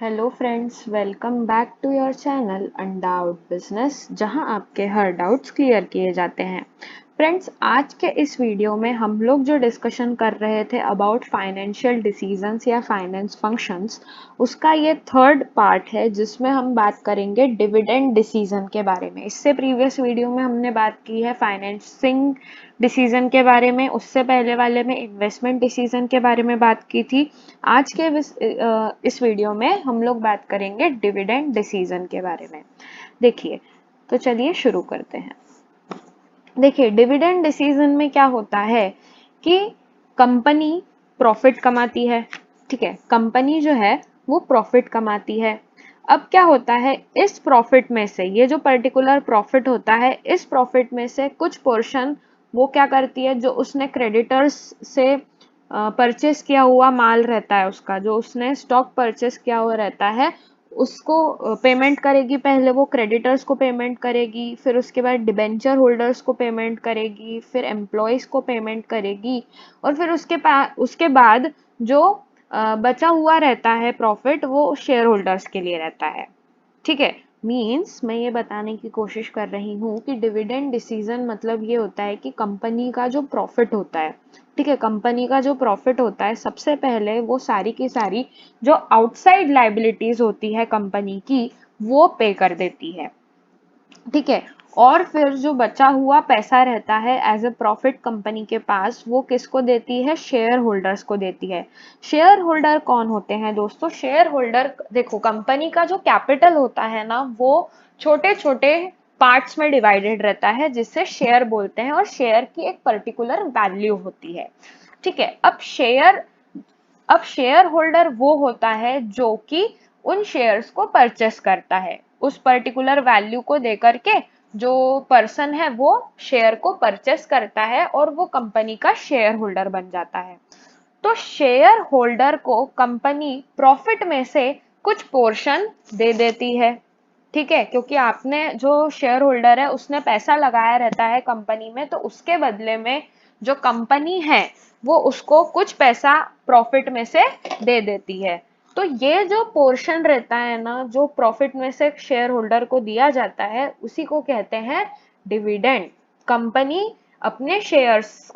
Hello friends, welcome back to your channel undoubt business, जहां आपके हर doubts clear किए जाते हैं। फ्रेंड्स, आज के इस वीडियो में हम लोग जो डिस्कशन कर रहे थे अबाउट फाइनेंशियल डिसीजंस या फाइनेंस फंक्शंस, उसका ये थर्ड पार्ट है जिसमें हम बात करेंगे डिविडेंड डिसीजन के बारे में। इससे प्रीवियस वीडियो में हमने बात की है फाइनेंसिंग डिसीजन के बारे में, उससे पहले वाले में इन्वेस्टमेंट डिसीजन के बारे में बात की थी। आज के इस वीडियो में हम लोग बात करेंगे डिविडेंड डिसीजन के बारे में। देखिए, तो चलिए शुरू करते हैं। देखिए, डिविडेंड डिसीजन में क्या होता है कि कंपनी प्रॉफिट कमाती है। ठीक है, कंपनी जो है वो प्रॉफिट कमाती है। अब क्या होता है, इस प्रॉफिट में से, ये जो पर्टिकुलर प्रॉफिट होता है, इस प्रॉफिट में से कुछ पोर्शन वो क्या करती है, जो उसने क्रेडिटर्स से परचेस किया हुआ माल रहता है, उसका जो उसने स्टॉक परचेस किया हुआ रहता है, उसको पेमेंट करेगी। पहले वो क्रेडिटर्स को पेमेंट करेगी, फिर उसके बाद डिबेंचर होल्डर्स को पेमेंट करेगी, फिर एम्प्लॉयज को पेमेंट करेगी, और फिर उसके बाद जो बचा हुआ रहता है प्रॉफिट, वो शेयर होल्डर्स के लिए रहता है। ठीक है, मीन्स मैं ये बताने की कोशिश कर रही हूँ कि डिविडेंड डिसीजन मतलब ये होता है कि कंपनी का जो प्रॉफिट होता है, ठीक है, कंपनी का जो प्रॉफिट होता है, सबसे पहले वो सारी की सारी जो आउटसाइड लाइबिलिटीज होती है कंपनी की, वो पे कर देती है। ठीक है, और फिर जो बचा हुआ पैसा रहता है एज ए प्रॉफिट कंपनी के पास, वो किसको देती है? शेयर होल्डर्स को देती है। शेयर होल्डर कौन होते हैं दोस्तों? शेयर होल्डर, देखो, कंपनी का जो कैपिटल होता है ना, वो छोटे छोटे पार्ट्स में डिवाइडेड रहता है, जिससे शेयर बोलते हैं, और शेयर की एक पर्टिकुलर वैल्यू होती है। ठीक है, अब शेयर होल्डर वो होता है जो कि उन शेयर्स को परचेस करता है, उस पर्टिकुलर वैल्यू को देकर के जो पर्सन है वो शेयर को परचेस करता है और वो कंपनी का शेयर होल्डर बन जाता है। तो शेयर होल्डर को कंपनी प्रॉफिट में से कुछ पोर्शन दे देती है। ठीक है, क्योंकि आपने, जो शेयर होल्डर है, उसने पैसा लगाया रहता है कंपनी में, तो उसके बदले में जो कंपनी है वो उसको कुछ पैसा प्रॉफिट में से दे देती है। तो ये जो पोर्शन रहता है ना, जो प्रॉफिट में से शेयर होल्डर को दिया जाता है, उसी को कहते हैं डिविडेंड। कंपनी अपने शेयर्स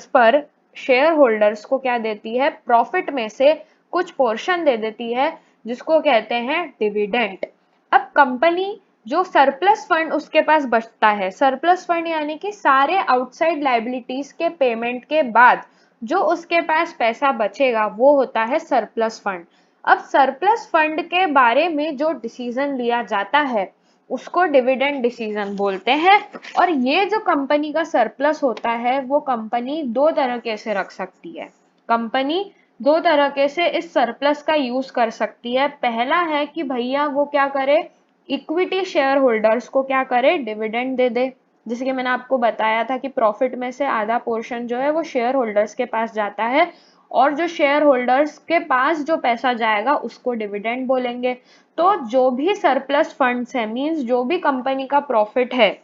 पर शेयर होल्डर्स को क्या देती है? प्रॉफिट में से कुछ पोर्शन दे देती है, जिसको कहते हैं डिविडेंड। अब कंपनी, जो सरप्लस फंड उसके पास बचता है, सरप्लस फंड यानी कि सारे आउटसाइड लाइबिलिटीज के पेमेंट के बाद जो उसके पास पैसा बचेगा, वो होता है सरप्लस फंड। अब सरप्लस फंड के बारे में जो डिसीजन लिया जाता है, उसको डिविडेंड डिसीजन बोलते हैं। और ये जो कंपनी का सरप्लस होता है, वो कंपनी दो तरीके से रख सकती है। कंपनी दो तरीके से इस सरप्लस का यूज कर सकती है। पहला है कि भैया वो क्या करे, इक्विटी शेयर होल्डर्स को क्या करे, डिविडेंड दे दे। जैसे कि मैंने आपको बताया था कि प्रॉफिट में से आधा पोर्शन जो है वो शेयर होल्डर्स के पास जाता है, और जो शेयर होल्डर्स के पास जो पैसा जाएगा उसको डिविडेंड बोलेंगे। तो जो भी सरप्लस फंड्स है, मींस जो भी कंपनी का प्रॉफिट है,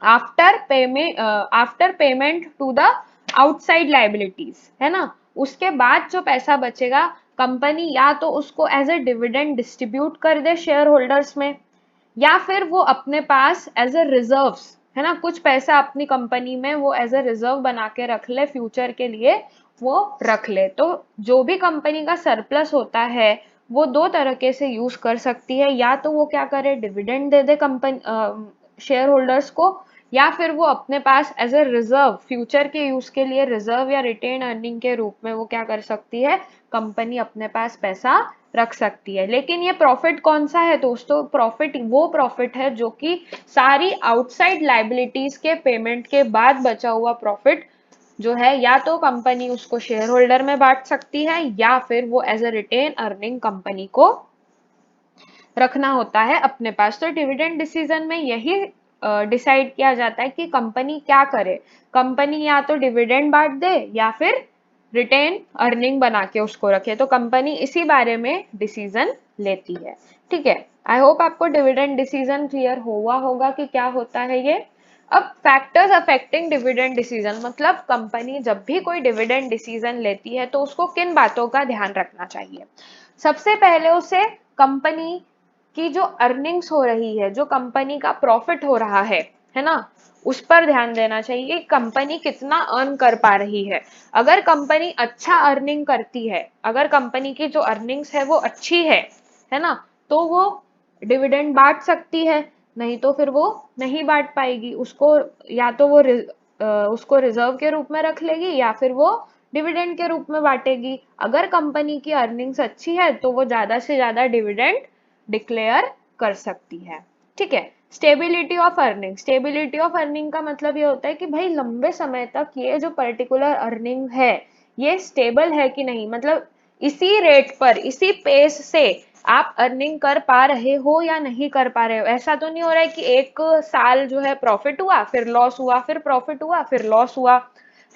after payment to the outside liabilities, है ना, उसके बाद जो पैसा बचेगा, कंपनी या तो उसको एज ए डिविडेंड डिस्ट्रीब्यूट कर दे शेयर होल्डर्स में, या फिर वो अपने पास एज ए रिजर्व्स, है ना, कुछ पैसा अपनी कंपनी में वो एज ए रिजर्व बना के रख ले, फ्यूचर के लिए वो रख ले। तो जो भी कंपनी का सरप्लस होता है, वो दो तरीके से यूज कर सकती है। या तो वो क्या करे, डिविडेंड दे दे कंपनी शेयर होल्डर्स को, या फिर वो अपने पास एज ए रिजर्व, फ्यूचर के यूज के लिए रिजर्व या रिटेन अर्निंग के रूप में वो क्या कर सकती है, कंपनी अपने पास पैसा रख सकती है। लेकिन ये प्रॉफिट कौन सा है दोस्तों? प्रॉफिट वो प्रॉफिट है जो कि सारी आउटसाइड लाइबिलिटीज के पेमेंट के बाद बचा हुआ प्रॉफिट जो है, या तो कंपनी उसको शेयर होल्डर में बांट सकती है, या फिर वो as a retained earning company को रखना होता है अपने पास। तो डिविडेंड डिसीजन में यही डिसाइड किया जाता है कि कंपनी क्या करे। कंपनी या तो डिविडेंड बांट दे या फिर रिटेन अर्निंग बना के उसको रखे। तो कंपनी इसी बारे में डिसीजन लेती है। ठीक है, आई होप आपको डिविडेंड डिसीजन क्लियर हुआ होगा कि क्या होता है ये। अब फैक्टर्स अफेक्टिंग डिविडेंड डिसीजन, मतलब कंपनी जब भी कोई डिविडेंड डिसीजन लेती है तो उसको किन बातों का ध्यान रखना चाहिए। सबसे पहले उसे कंपनी की जो अर्निंग्स हो रही है, जो कंपनी का प्रॉफिट हो रहा है ना, उस पर ध्यान देना चाहिए। कंपनी कितना अर्न कर पा रही है। अगर कंपनी अच्छा अर्निंग करती है, अगर कंपनी की जो अर्निंग्स है वो अच्छी है ना, तो वो डिविडेंड बांट सकती है, नहीं तो फिर वो नहीं बांट पाएगी। उसको या तो वो उसको रिजर्व के रूप में रख लेगी या फिर वो डिविडेंड के रूप में बांटेगी। अगर कंपनी की अर्निंग्स अच्छी है तो वो ज्यादा से ज्यादा डिविडेंड डिक्लेयर कर सकती है। ठीक है। Stability of earning, stability of earning का मतलब ये होता है कि भाई लंबे समय तक ये जो पर्टिकुलर अर्निंग है ये स्टेबल है कि नहीं, मतलब इसी रेट पर, इसी पेस से आप अर्निंग कर पा रहे हो या नहीं कर पा रहे हो। ऐसा तो नहीं हो रहा है कि एक साल जो है प्रॉफिट हुआ, फिर लॉस हुआ, फिर प्रॉफिट हुआ, फिर लॉस हुआ,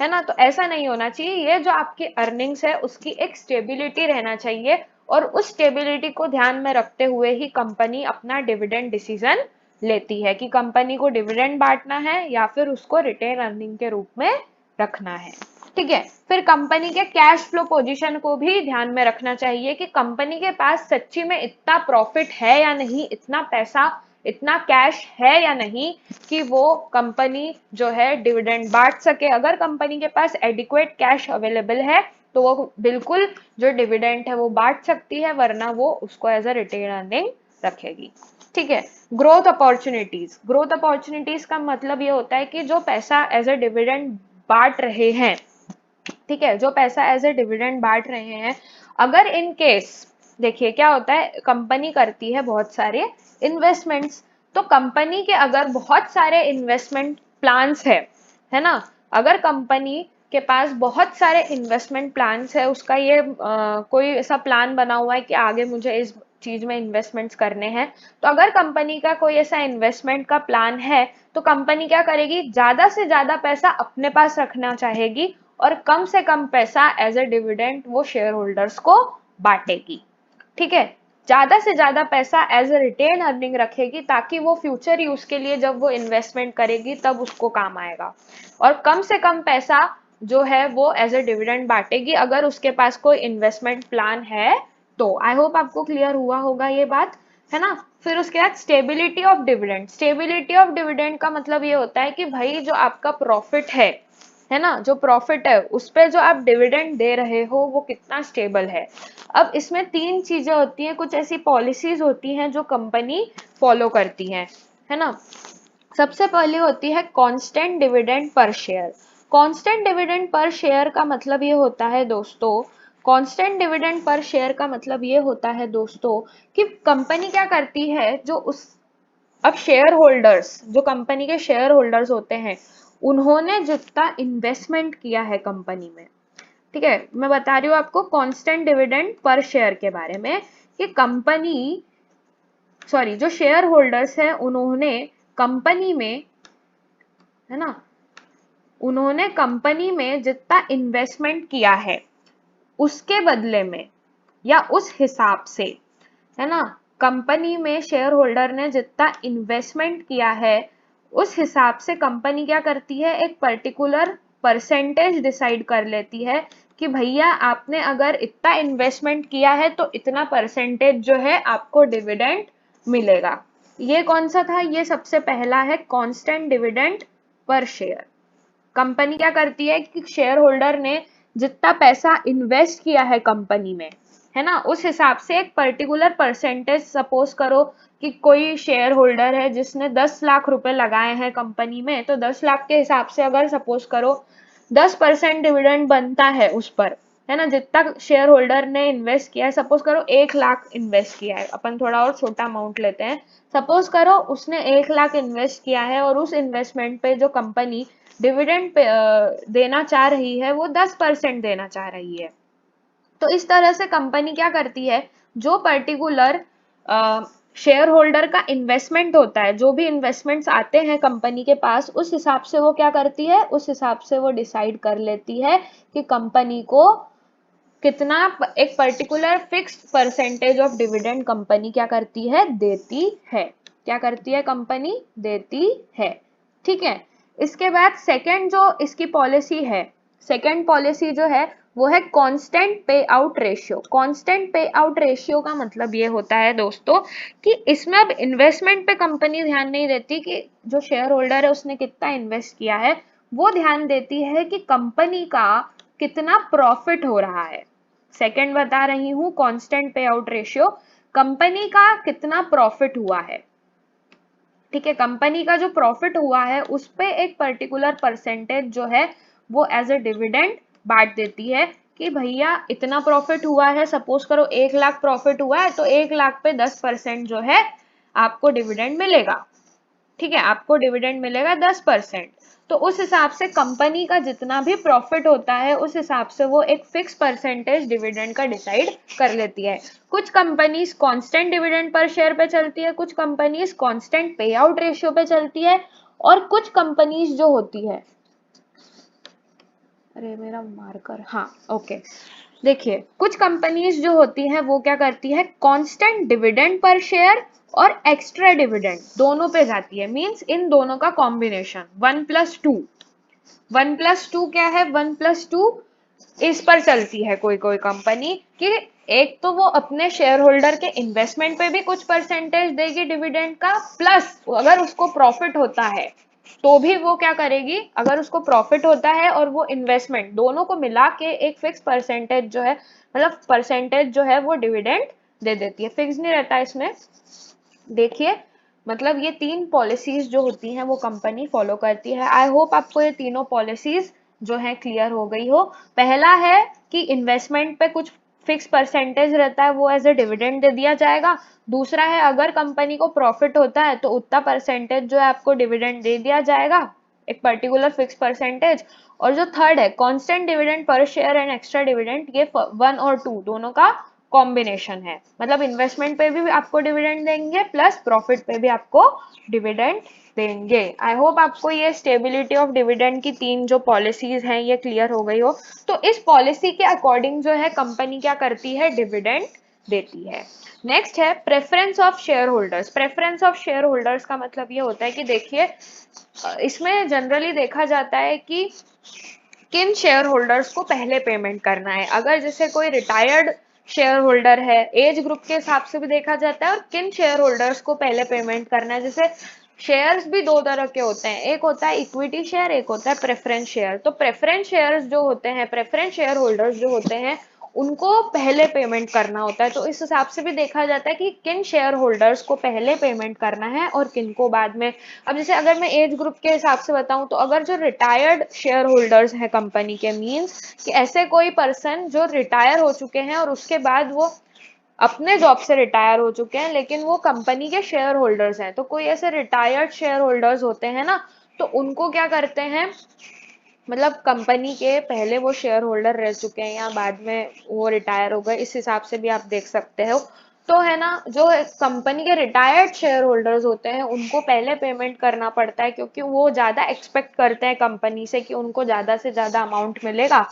है ना। तो ऐसा नहीं होना चाहिए। ये जो आपकी अर्निंग्स है उसकी एक स्टेबिलिटी रहना चाहिए, और उस स्टेबिलिटी को ध्यान में रखते हुए ही कंपनी अपना डिविडेंड डिसीजन लेती है कि कंपनी को डिविडेंड बांटना है या फिर उसको रिटेन अर्निंग के रूप में रखना है। ठीक है। फिर कंपनी के कैश फ्लो पोजीशन को भी ध्यान में रखना चाहिए कि कंपनी के पास सच्ची में इतना प्रॉफिट है या नहीं, इतना पैसा, इतना कैश है या नहीं कि वो कंपनी जो है डिविडेंड बांट सके। अगर कंपनी के पास एडिक्वेट कैश अवेलेबल है तो वो बिल्कुल जो डिविडेंड है वो बांट सकती है, वरना वो उसको एज अ रिटेन अर्निंग रखेगी। ठीक है। ग्रोथ अपॉर्चुनिटीज, ग्रोथ अपॉर्चुनिटीज का मतलब ये होता है कि जो पैसा एज अ डिविडेंड बांट रहे हैं, ठीक है, जो पैसा एज ए डिविडेंड बांट रहे हैं, अगर इन केस, देखिए क्या होता है, कंपनी करती है बहुत सारे इन्वेस्टमेंट्स, तो कंपनी के अगर बहुत सारे इन्वेस्टमेंट प्लान्स है ना, अगर कंपनी के पास बहुत सारे इन्वेस्टमेंट प्लान्स है, उसका ये कोई ऐसा प्लान बना हुआ है कि आगे मुझे इस चीज में इन्वेस्टमेंट्स करने हैं, तो अगर कंपनी का कोई ऐसा इन्वेस्टमेंट का प्लान है तो कंपनी क्या करेगी, ज्यादा से ज्यादा पैसा अपने पास रखना चाहेगी और कम से कम पैसा एज ए डिविडेंड वो शेयर होल्डर्स को बांटेगी। ठीक है। ज्यादा से ज्यादा पैसा एज ए रिटेन अर्निंग रखेगी ताकि वो फ्यूचर यूज के लिए जब वो इन्वेस्टमेंट करेगी तब उसको काम आएगा, और कम से कम पैसा जो है वो एज ए डिविडेंड बांटेगी अगर उसके पास कोई इन्वेस्टमेंट प्लान है तो। आई होप आपको क्लियर हुआ होगा ये बात, है ना। फिर उसके बाद stability of dividend, stability of dividend का मतलब ये होता है कि भाई जो आपका प्रॉफिट है ना, जो प्रॉफिट है उस पे जो आप डिविडेंड दे रहे हो वो कितना स्टेबल है। अब इसमें तीन चीजें होती हैं, कुछ ऐसी पॉलिसीज होती हैं जो कंपनी फॉलो करती है ना। सबसे पहले होती है constant dividend per share. Constant dividend per share का मतलब ये होता है दोस्तों, कांस्टेंट डिविडेंड पर शेयर का मतलब ये होता है दोस्तों कि कंपनी क्या करती है, जो उस, अब शेयर होल्डर्स, जो कंपनी के शेयर होल्डर्स होते हैं, उन्होंने जितना इन्वेस्टमेंट किया है कंपनी में, ठीक है, मैं बता रही हूँ आपको कांस्टेंट डिविडेंड पर शेयर के बारे में, कि कंपनी, सॉरी, जो शेयर होल्डर्स है उन्होंने कंपनी में, है ना, उन्होंने कंपनी में जितना इन्वेस्टमेंट किया है उसके बदले में या उस हिसाब से, है ना, कंपनी में शेयर होल्डर ने जितना इन्वेस्टमेंट किया है उस हिसाब से कंपनी क्या करती है, एक पर्टिकुलर परसेंटेज डिसाइड कर लेती है कि भैया आपने अगर इतना इन्वेस्टमेंट किया है तो इतना परसेंटेज जो है आपको डिविडेंड मिलेगा। ये कौन सा था, ये सबसे पहला है constant dividend per share. Company क्या करती है कि शेयर होल्डर ने जितना पैसा इन्वेस्ट किया है कंपनी में, है ना, उस हिसाब से एक पर्टिकुलर परसेंटेज, सपोज करो कि कोई शेयर होल्डर है जिसने 10 लाख रुपए लगाए हैं कंपनी में, तो 10 लाख के हिसाब से अगर सपोज करो 10% डिविडेंड बनता है उस पर, है ना, जितना शेयर होल्डर ने इन्वेस्ट किया है, सपोज करो 1 लाख इन्वेस्ट किया है, अपन थोड़ा और छोटा अमाउंट लेते हैं, सपोज करो उसने 1 लाख इन्वेस्ट किया है और उस इन्वेस्टमेंट पे जो कंपनी डिविडेंड देना चाह रही है वो 10% देना चाह रही है। तो इस तरह से कंपनी क्या करती है, जो पर्टिकुलर शेयर होल्डर का इन्वेस्टमेंट होता है, जो भी इन्वेस्टमेंट्स आते हैं कंपनी के पास, उस हिसाब से वो क्या करती है, उस हिसाब से वो डिसाइड कर लेती है कि कंपनी को कितना, एक particular fixed percentage of dividend company क्या करती है, देती है। क्या करती है कंपनी, देती है। ठीक है। इसके बाद सेकंड जो इसकी पॉलिसी है, सेकंड पॉलिसी जो है वो है कांस्टेंट पे आउट रेशियो। कांस्टेंट पे आउट रेशियो का मतलब ये होता है दोस्तों कि इसमें अब इन्वेस्टमेंट पे कंपनी ध्यान नहीं देती कि जो शेयर होल्डर है उसने कितना इन्वेस्ट किया है, वो ध्यान देती है कि कंपनी का कितना प्रॉफिट हो रहा है। सेकंड बता रही हूँ, कांस्टेंट पे आउट रेशियो, कंपनी का कितना प्रॉफिट हुआ है। ठीक है, कंपनी का जो प्रॉफिट हुआ है उस पे एक पर्टिकुलर परसेंटेज जो है वो एज ए डिविडेंड बांट देती है कि भैया इतना प्रॉफिट हुआ है, सपोज करो 1 लाख प्रॉफिट हुआ है तो 1 लाख पे 10% जो है आपको डिविडेंड मिलेगा। ठीक है, आपको डिविडेंड मिलेगा 10%। तो उस हिसाब से कंपनी का जितना भी प्रॉफिट होता है उस हिसाब से वो एक फिक्स परसेंटेज डिविडेंड का डिसाइड कर लेती है। कुछ companies constant dividend per share पे चलती है, कुछ कंपनीज कांस्टेंट पे आउट रेशियो पे चलती है, और कुछ कंपनीज जो होती है, अरे मेरा मार्कर, हाँ ओके, देखिए कुछ कंपनीज जो होती हैं वो क्या करती है, कांस्टेंट डिविडेंड पर शेयर और एक्स्ट्रा डिविडेंड दोनों पे जाती है। मींस इन दोनों का कॉम्बिनेशन 1+2। 1+2 क्या है, 1+2 इस पर चलती है कोई कोई कंपनी कि एक तो वो अपने शेयर होल्डर के इन्वेस्टमेंट पे भी कुछ परसेंटेज देगी डिविडेंड का, प्लस अगर उसको प्रॉफिट होता है तो भी वो क्या करेगी, अगर उसको प्रॉफिट होता है और वो इन्वेस्टमेंट दोनों को मिला के एक फिक्स परसेंटेज जो है, मतलब परसेंटेज जो है वो डिविडेंड दे देती है। फिक्स नहीं रहता इसमें, देखिए मतलब ये 3 पॉलिसीज जो होती हैं वो कंपनी फॉलो करती है। आई होप आपको ये तीनों पॉलिसीज जो है क्लियर हो गई हो। पहला है कि इन्वेस्टमेंट पे कुछ फिक्स परसेंटेज रहता है वो एज ए डिविडेंड दे दिया जाएगा। दूसरा है अगर कंपनी को प्रॉफिट होता है तो उतना परसेंटेज जो है आपको डिविडेंड दे दिया जाएगा, एक पर्टिकुलर फिक्स परसेंटेज। और जो थर्ड है constant dividend per share and extra dividend, ये 1 और 2 दोनों का कॉम्बिनेशन है, मतलब इन्वेस्टमेंट पे भी आपको डिविडेंड देंगे प्लस प्रॉफिट पे भी आपको डिविडेंड देंगे। आई होप आपको ये स्टेबिलिटी ऑफ डिविडेंड की 3 जो पॉलिसीज हैं ये क्लियर हो गई हो। तो इस पॉलिसी के अकॉर्डिंग जो है कंपनी क्या करती है, डिविडेंड देती है। नेक्स्ट है preference of share holders. Preference of share holders का मतलब ये होता है कि देखिए इसमें जनरली देखा जाता है कि किन शेयर होल्डर्स को पहले पेमेंट करना है। अगर जैसे कोई रिटायर्ड शेयर होल्डर है, एज ग्रुप के हिसाब से भी देखा जाता है, और किन शेयर होल्डर्स को पहले पेमेंट करना है। जैसे शेयर्स भी 2 तरह के होते हैं, एक होता है इक्विटी शेयर, एक होता है प्रेफरेंस शेयर। तो प्रेफरेंस शेयर्स जो होते हैं, प्रेफरेंस शेयर होल्डर्स जो होते हैं उनको पहले पेमेंट करना होता है। तो इस हिसाब से भी देखा जाता है कि किन शेयर होल्डर्स को पहले पेमेंट करना है और किन को बाद में। अब जैसे अगर मैं एज ग्रुप के हिसाब से बताऊं तो अगर जो रिटायर्ड शेयर होल्डर्स हैं कंपनी के, मींस कि ऐसे कोई पर्सन जो रिटायर हो चुके हैं और उसके बाद वो अपने जॉब से रिटायर हो चुके हैं लेकिन वो कंपनी के शेयर होल्डर्स हैं, तो कोई ऐसे रिटायर्ड शेयर होल्डर्स होते हैं ना, तो उनको क्या करते हैं, मतलब कंपनी के पहले वो शेयर होल्डर रह चुके हैं या बाद में वो रिटायर हो गए, इस हिसाब से भी आप देख सकते हो। तो है ना, जो कंपनी के रिटायर्ड शेयर होल्डर्स होते हैं उनको पहले पेमेंट करना पड़ता है क्योंकि वो ज्यादा एक्सपेक्ट करते हैं कंपनी से कि उनको ज्यादा से ज्यादा अमाउंट मिलेगा।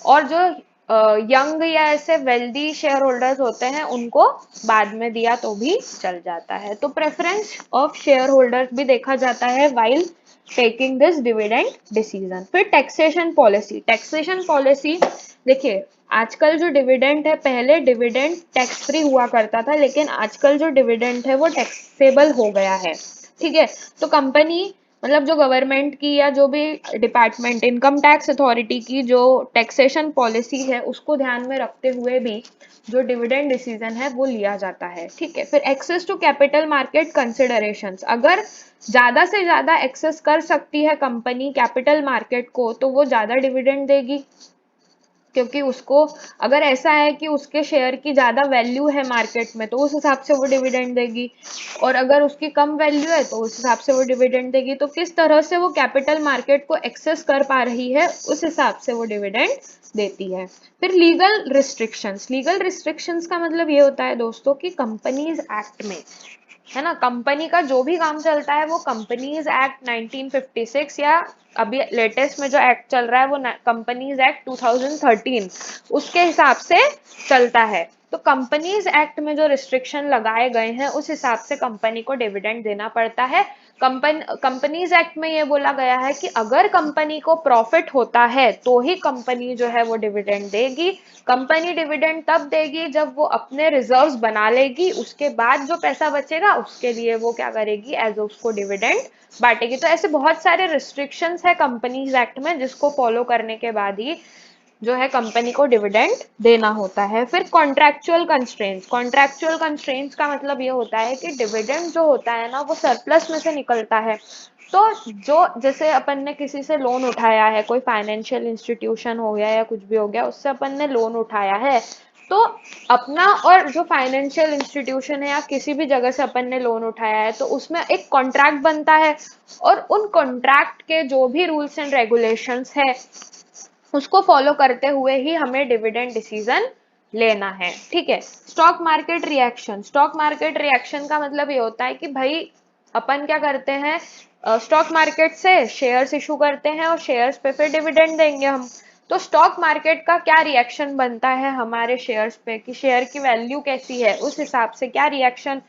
और जो यंग या ऐसे वेल्दी शेयर होल्डर्स होते हैं उनको बाद में दिया तो भी चल जाता है। तो प्रेफरेंस ऑफ शेयर होल्डर्स भी देखा जाता है while taking this dividend decision. फिर टैक्सेशन पॉलिसी। टैक्सेशन पॉलिसी देखिए आजकल जो डिविडेंड है, पहले डिविडेंड टैक्स फ्री हुआ करता था लेकिन आजकल जो डिविडेंड है वो टैक्सेबल हो गया है। ठीक है, तो कंपनी मतलब जो गवर्नमेंट की या जो भी डिपार्टमेंट, इनकम टैक्स अथॉरिटी की जो टैक्सेशन पॉलिसी है उसको ध्यान में रखते हुए भी जो डिविडेंड डिसीजन है वो लिया जाता है। ठीक है, फिर access to capital market considerations. अगर ज्यादा से ज्यादा एक्सेस कर सकती है कंपनी कैपिटल मार्केट को तो वो ज्यादा डिविडेंड देगी, क्योंकि उसको अगर ऐसा है कि उसके शेयर की ज्यादा वैल्यू है मार्केट में तो उस हिसाब से वो डिविडेंड देगी, और अगर उसकी कम वैल्यू है तो उस हिसाब से वो डिविडेंड देगी। तो किस तरह से वो कैपिटल मार्केट को एक्सेस कर पा रही है उस हिसाब से वो डिविडेंड देती है। फिर लीगल रिस्ट्रिक्शंस। लीगल रिस्ट्रिक्शंस का मतलब ये होता है दोस्तों कि कंपनीज एक्ट में, है ना, कंपनी का जो भी काम चलता है वो कंपनीज एक्ट 1956 या अभी लेटेस्ट में जो एक्ट चल रहा है वो कंपनीज एक्ट 2013 उसके हिसाब से चलता है। तो कंपनीज एक्ट में जो रिस्ट्रिक्शन लगाए गए हैं उस हिसाब से कंपनी को डिविडेंड देना पड़ता है। कंपनीज एक्ट में ये बोला गया है कि अगर कंपनी को प्रॉफिट होता है तो ही कंपनी जो है वो डिविडेंड देगी। कंपनी डिविडेंड तब देगी जब वो अपने रिजर्व्स बना लेगी, उसके बाद जो पैसा बचेगा उसके लिए वो क्या करेगी, एज उसको डिविडेंड बांटेगी। तो ऐसे बहुत सारे रिस्ट्रिक्शंस है कंपनीज एक्ट में जिसको फॉलो करने के बाद ही जो है कंपनी को डिविडेंड देना होता है। फिर कॉन्ट्रैक्चुअल कंस्ट्रेंट्स का मतलब ये होता है कि डिविडेंड जो होता है ना वो सरप्लस में से निकलता है। तो जो जैसे अपन ने किसी से लोन उठाया है, कोई फाइनेंशियल इंस्टीट्यूशन हो गया या कुछ भी हो गया, उससे अपन ने लोन उठाया है, तो अपना और जो फाइनेंशियल इंस्टीट्यूशन है या किसी भी जगह से अपन ने लोन उठाया है तो उसमें एक कॉन्ट्रैक्ट बनता है, और उन कॉन्ट्रैक्ट के जो भी रूल्स एंड रेगुलेशंस है उसको फॉलो करते हुए ही हमें डिविडेंड डिसीजन लेना है। ठीक है। स्टॉक मार्केट रिएक्शन का मतलब ये होता है कि भाई अपन क्या करते हैं, स्टॉक मार्केट से शेयर्स इशू करते हैं और शेयर्स पे फिर डिविडेंड देंगे हम। तो स्टॉक मार्केट का क्या रिएक्शन बनता है हमारे शेयर्स पे कि शेयर की वैल्यू कैसी है, उस हिसाब से क्या रिएक्शन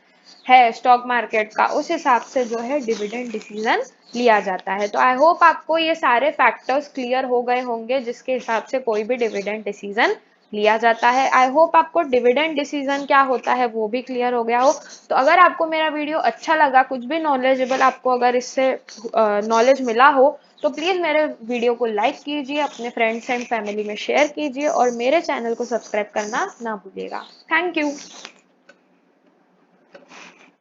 है स्टॉक मार्केट का, उस हिसाब से जो है डिविडेंड डिसीजन लिया जाता है। तो आई होप आपको ये सारे फैक्टर्स क्लियर हो गए होंगे जिसके हिसाब से कोई भी डिविडेंड डिसीजन लिया जाता है। आई होप आपको डिविडेंड डिसीजन क्या होता है वो भी क्लियर हो गया हो। तो अगर आपको मेरा वीडियो अच्छा लगा, कुछ भी नॉलेजेबल आपको अगर इससे नॉलेज मिला हो, तो प्लीज मेरे वीडियो को लाइक कीजिए, अपने फ्रेंड्स एंड फैमिली में शेयर कीजिए और मेरे चैनल को सब्सक्राइब करना ना भूलिएगा। Thank you.